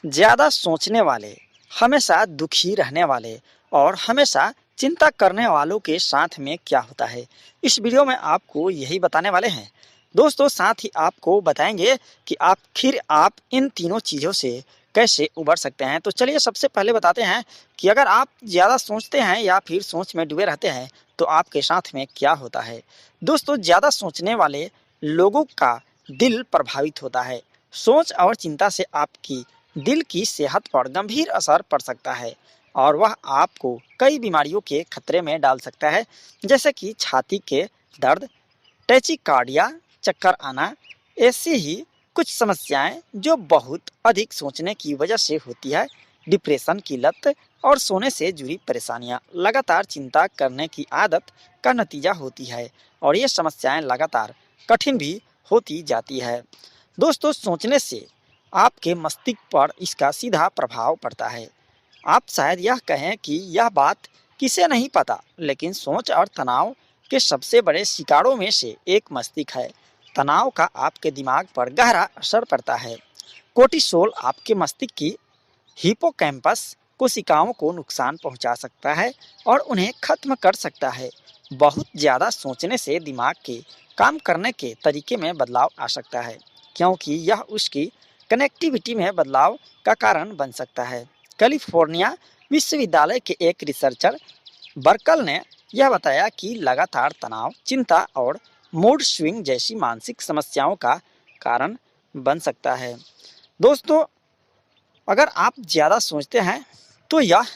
ज़्यादा सोचने वाले, हमेशा दुखी रहने वाले और हमेशा चिंता करने वालों के साथ में क्या होता है, इस वीडियो में आपको यही बताने वाले हैं। दोस्तों, साथ ही आपको बताएंगे कि आखिर आप इन तीनों चीज़ों से कैसे उबर सकते हैं। तो चलिए सबसे पहले बताते हैं कि अगर आप ज़्यादा सोचते हैं या फिर सोच में डूबे रहते हैं तो आपके साथ में क्या होता है। दोस्तों, ज़्यादा सोचने वाले लोगों का दिल प्रभावित होता है। सोच और चिंता से आपकी दिल की सेहत पर गंभीर असर पड़ सकता है और वह आपको कई बीमारियों के खतरे में डाल सकता है, जैसे कि छाती के दर्द, टैचिकार्डिया, चक्कर आना। ऐसी ही कुछ समस्याएं जो बहुत अधिक सोचने की वजह से होती है। डिप्रेशन की लत और सोने से जुड़ी परेशानियां लगातार चिंता करने की आदत का नतीजा होती है और ये समस्याएं लगातार कठिन भी होती जाती है। दोस्तों, सोचने से आपके मस्तिष्क पर इसका सीधा प्रभाव पड़ता है। आप शायद यह कहें कि यह बात किसे नहीं पता, लेकिन सोच और तनाव के सबसे बड़े शिकारों में से एक मस्तिष्क है। तनाव का आपके दिमाग पर गहरा असर पड़ता है। कोर्टिसोल आपके मस्तिष्क की हिप्पोकैम्पस कोशिकाओं को नुकसान पहुंचा सकता है और उन्हें खत्म कर सकता है। बहुत ज़्यादा सोचने से दिमाग के काम करने के तरीके में बदलाव आ सकता है, क्योंकि यह उसकी कनेक्टिविटी में बदलाव का कारण बन सकता है। कैलिफोर्निया विश्वविद्यालय के एक रिसर्चर बर्कल ने यह बताया कि लगातार तनाव, चिंता और मूड स्विंग जैसी मानसिक समस्याओं का कारण बन सकता है। दोस्तों, अगर आप ज़्यादा सोचते हैं तो यह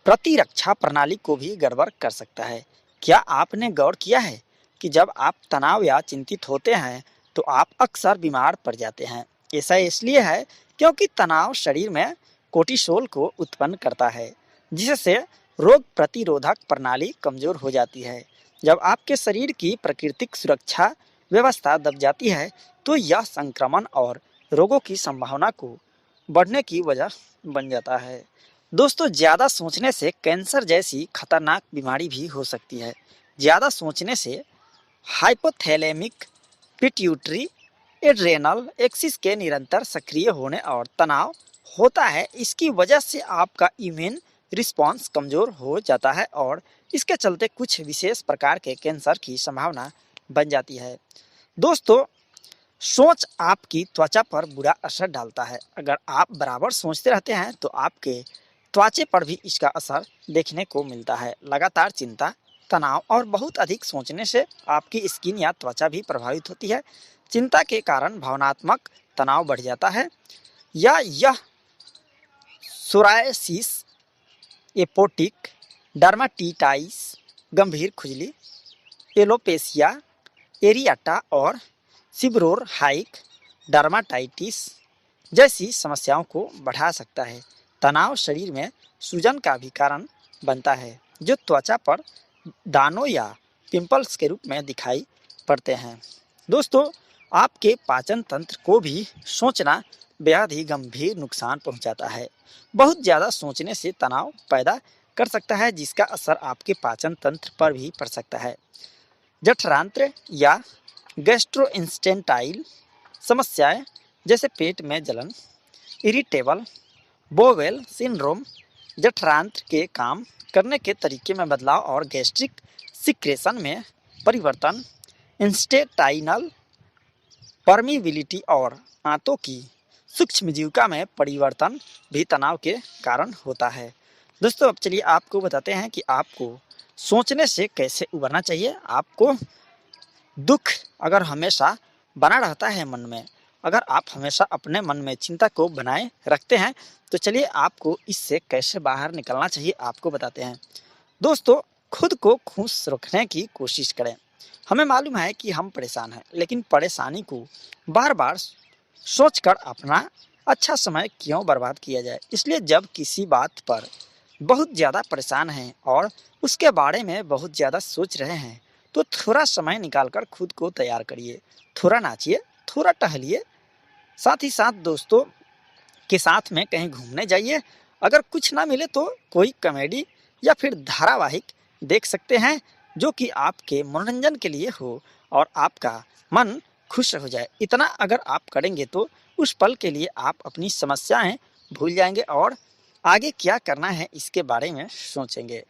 प्रतिरक्षा प्रणाली को भी गड़बड़ कर सकता है। क्या आपने गौर किया है कि जब आप तनाव या चिंतित होते हैं तो आप अक्सर बीमार पड़ जाते हैं। ऐसा इसलिए है क्योंकि तनाव शरीर में कोर्टिसोल को उत्पन्न करता है, जिससे रोग प्रतिरोधक प्रणाली कमजोर हो जाती है। जब आपके शरीर की प्राकृतिक सुरक्षा व्यवस्था दब जाती है तो यह संक्रमण और रोगों की संभावना को बढ़ने की वजह बन जाता है। दोस्तों, ज़्यादा सोचने से कैंसर जैसी खतरनाक बीमारी भी हो सकती है। ज़्यादा सोचने से हाइपोथैलेमिक पिट्यूटरी एड्रेनल एक्सिस के निरंतर सक्रिय होने और तनाव होता है। इसकी वजह से आपका इम्यून रिस्पॉन्स कमज़ोर हो जाता है और इसके चलते कुछ विशेष प्रकार के कैंसर की संभावना बन जाती है। दोस्तों, सोच आपकी त्वचा पर बुरा असर डालता है। अगर आप बराबर सोचते रहते हैं तो आपके त्वचा पर भी इसका असर देखने को मिलता है। लगातार चिंता, तनाव और बहुत अधिक सोचने से आपकी स्किन या त्वचा भी प्रभावित होती है। चिंता के कारण भावनात्मक तनाव बढ़ जाता है या यह सोरायसिस, एपोटिक डर्माटिटाइस, गंभीर खुजली, एलोपेशिया एरियाटा और सीबोरिक डर्माटाइटिस जैसी समस्याओं को बढ़ा सकता है। तनाव शरीर में सूजन का भी कारण बनता है, जो त्वचा पर दानों या पिंपल्स के रूप में दिखाई पड़ते हैं। दोस्तों, आपके पाचन तंत्र को भी सोचना बेहद ही गंभीर नुकसान पहुंचाता है। बहुत ज़्यादा सोचने से तनाव पैदा कर सकता है, जिसका असर आपके पाचन तंत्र पर भी पड़ सकता है। जठरांत्र या गैस्ट्रोइंटेस्टाइनल समस्याएं जैसे पेट में जलन, इरिटेबल बोवेल सिंड्रोम, जठरांत्र के काम करने के तरीके में बदलाव और गैस्ट्रिक सिक्रेशन में परिवर्तन, इंस्टेटाइनल परमिबिलिटी और आंतों की सूक्ष्मजीविका में परिवर्तन भी तनाव के कारण होता है। दोस्तों, अब चलिए आपको बताते हैं कि आपको सोचने से कैसे उबरना चाहिए। आपको दुख अगर हमेशा बना रहता है मन में, अगर आप हमेशा अपने मन में चिंता को बनाए रखते हैं तो चलिए आपको इससे कैसे बाहर निकलना चाहिए आपको बताते हैं। दोस्तों, खुद को खुश रखने की कोशिश करें। हमें मालूम है कि हम परेशान हैं, लेकिन परेशानी को बार बार सोचकर अपना अच्छा समय क्यों बर्बाद किया जाए। इसलिए जब किसी बात पर बहुत ज़्यादा परेशान हैं और उसके बारे में बहुत ज़्यादा सोच रहे हैं तो थोड़ा समय निकालकर खुद को तैयार करिए। थोड़ा नाचिए, थोड़ा टहलिए, साथ ही साथ दोस्तों के साथ में कहीं घूमने जाइए। अगर कुछ ना मिले तो कोई कॉमेडी या फिर धारावाहिक देख सकते हैं जो कि आपके मनोरंजन के लिए हो और आपका मन खुश हो जाए। इतना अगर आप करेंगे तो उस पल के लिए आप अपनी समस्याएं भूल जाएंगे और आगे क्या करना है इसके बारे में सोचेंगे।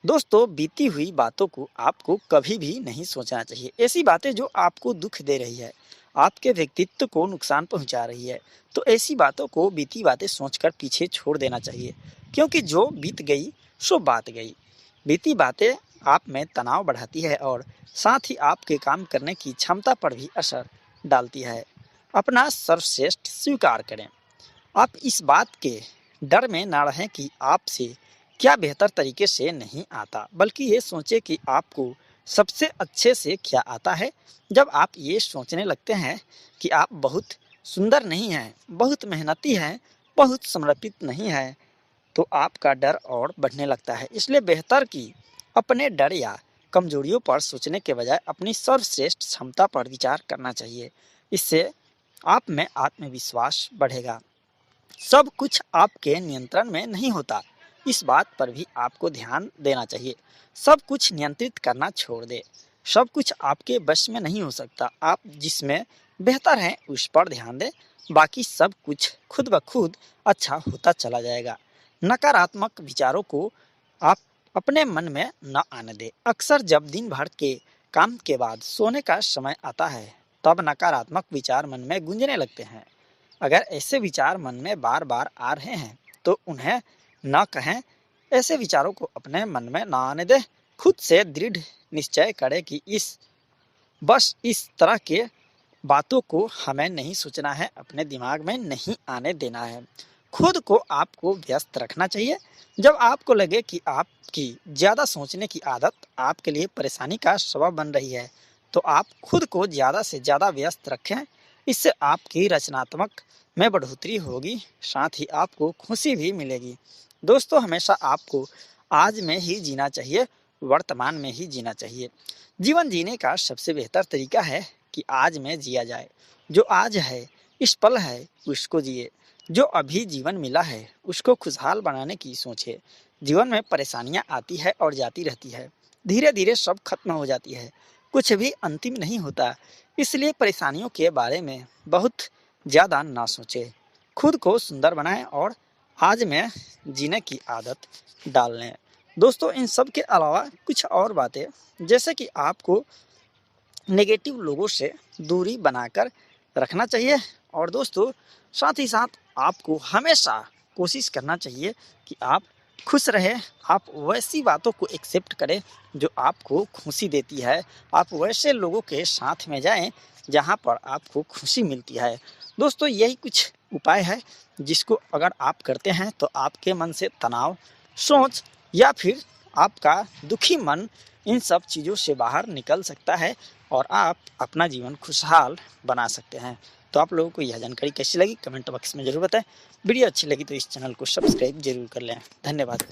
दोस्तों, बीती हुई बातों को आपको कभी भी नहीं सोचना चाहिए। ऐसी बातें जो आपको दुख दे रही है, आपके व्यक्तित्व को नुकसान पहुंचा रही है, तो ऐसी बातों को बीती बातें सोचकर पीछे छोड़ देना चाहिए। क्योंकि जो बीत गई सो बात गई। बीती बातें आप में तनाव बढ़ाती है और साथ ही आपके काम करने की क्षमता पर भी असर डालती है। अपना सर्वश्रेष्ठ स्वीकार करें। आप इस बात के डर में ना रहें कि आपसे क्या बेहतर तरीके से नहीं आता, बल्कि ये सोचें कि आपको सबसे अच्छे से क्या आता है। जब आप ये सोचने लगते हैं कि आप बहुत सुंदर नहीं हैं, बहुत मेहनती हैं, बहुत समर्पित नहीं हैं, तो आपका डर और बढ़ने लगता है। इसलिए बेहतर कि अपने डर या कमजोरियों पर सोचने के बजाय अपनी सर्वश्रेष्ठ क्षमता पर विचार करना चाहिए। इससे आप में आत्मविश्वास बढ़ेगा। सब कुछ आपके नियंत्रण में नहीं होता, इस बात पर भी आपको ध्यान देना चाहिए। सब कुछ नियंत्रित करना छोड़ दे। सब कुछ आपके बस में नहीं हो सकता। आप जिसमें बेहतर हैं उस पर ध्यान दें। बाकी सब कुछ खुद ब खुद अच्छा होता चला जाएगा। नकारात्मक विचारों को आप अपने मन में न आने दें। अक्सर जब दिन भर के काम के बाद सोने का समय आता है, तब नकारात्मक विचार मन में गूंजने लगते हैं। अगर ऐसे विचार मन में बार बार आ रहे हैं तो उन्हें न कहें। ऐसे विचारों को अपने मन में न आने दें। खुद से दृढ़ निश्चय करें कि बस इस तरह के बातों को हमें नहीं सोचना है, अपने दिमाग में नहीं आने देना है। खुद को आपको व्यस्त रखना चाहिए। जब आपको लगे कि आपकी ज़्यादा सोचने की आदत आपके लिए परेशानी का सबब बन रही है, तो आप खुद को ज़्यादा से ज़्यादा व्यस्त रखें। इससे आपकी रचनात्मक में बढ़ोतरी होगी, साथ ही आपको खुशी भी मिलेगी। दोस्तों, हमेशा आपको आज में ही जीना चाहिए, वर्तमान में ही जीना चाहिए। जीवन जीने का सबसे बेहतर तरीका है कि आज में जिया जाए। जो आज है, इस पल है, उसको जिए। जो अभी जीवन मिला है उसको खुशहाल बनाने की सोचे। जीवन में परेशानियां आती है और जाती रहती है, धीरे धीरे सब खत्म हो जाती है। कुछ भी अंतिम नहीं होता। इसलिए परेशानियों के बारे में बहुत ज़्यादा ना सोचें। खुद को सुंदर बनाएं और आज में जीने की आदत डाल लें। दोस्तों, इन सब के अलावा कुछ और बातें, जैसे कि आपको नेगेटिव लोगों से दूरी बनाकर रखना चाहिए। और दोस्तों, साथ ही साथ आपको हमेशा कोशिश करना चाहिए कि आप खुश रहें। आप वैसी बातों को एक्सेप्ट करें जो आपको खुशी देती है। आप वैसे लोगों के साथ में जाएं जहां पर आपको खुशी मिलती है। दोस्तों, यही कुछ उपाय है जिसको अगर आप करते हैं तो आपके मन से तनाव, सोच या फिर आपका दुखी मन इन सब चीज़ों से बाहर निकल सकता है और आप अपना जीवन खुशहाल बना सकते हैं। तो आप लोगों को यह जानकारी कैसी लगी कमेंट बॉक्स में ज़रूर बताएं। वीडियो अच्छी लगी तो इस चैनल को सब्सक्राइब जरूर कर लें। धन्यवाद।